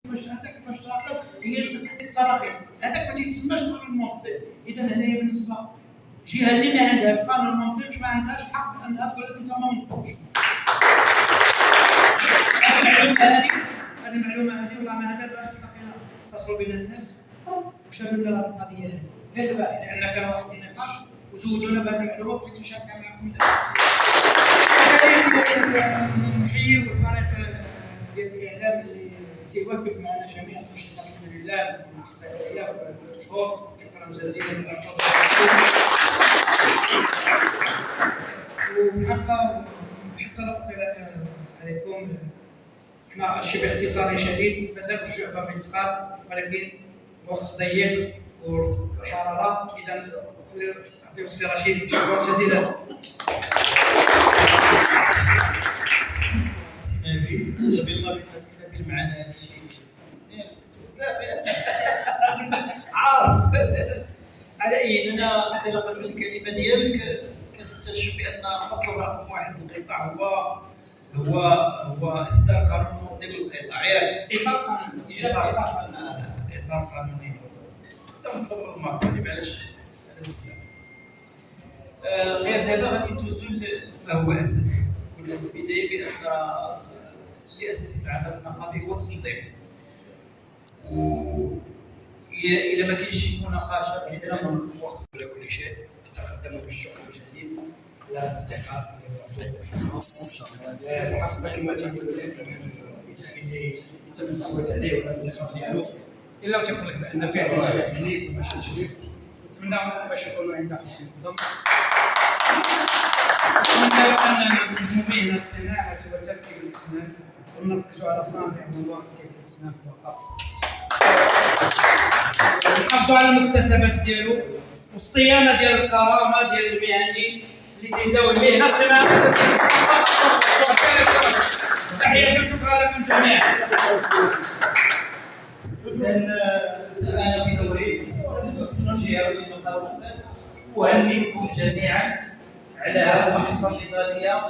باش تراقب هي اللي تعطي التراخيص، هذاك ما تيتسماش قانون المنظم. اذا هنايا بالنسبه الجهه اللي ما عندهاش قانون المنظم ما عندهاش حق انها تقول لك انت ما منظمش. هذه المعلومه والله ما هذا باش تصلوا بين الناس وشاركونا هذه القضيه هذه. غير الفائده لان كان واحد النقاش وزودونا بهذه المعلومه وبغيت نشارك معكم. نحيي الفريق ديال الاعلام اللي تيواكب معنا جميع الانشطه الحمد لله مع اخصائيه وشهور. شكرا جزيلا لكم. وفي الحقيقه حتى لو طلع عليكم احنا شي باختصار شديد مازال في شعبه بالانتقال ولكن الوقت ضيق والحراره. اذا نعطيو السي رشيد. شكرا جزيلا. بالله بالاسئله بالمعنى هذا بزاف عارف. على اي انا انطلاقا من الكلمه ديالك كنستشف بان المطلب رقم واحد القطاع هو اصدار قانون منظم للقطاع. اطار قانوني تنطلب المطلب علاش غير دابا غادي ندوزو لما هو اساسي. كنا في البدايه بان اللي اساسي في العمل النقابي هو التنظيم. إذا ما كاينش شي مناقشه بحيث وقت ولا كل شيء تقدموا بالشكر الجزيل على الثقه حسب كما تيقولوا الانسان يتم التصويت عليه ولا الانتخاب ديالو الا تيقول لك بان فعلا تكليف وماشي تشريف. نتمنى باش يكونوا عندنا حسن النظام. نتمنى ان مهنه الصناعه وتركيب الاسنان ونركزوا على صانع مواقع الاسنان فقط. نحافظوا على المكتسبات ديالو والصيانه ديال الكرامه ديال المهني اللي تيزاول المهنه الصناعيه. تحياتي وشكرا لكم جميعا. انا بدوري نرجع للمقاولات وهنئكم جميعا على هذه المحطه النضاليه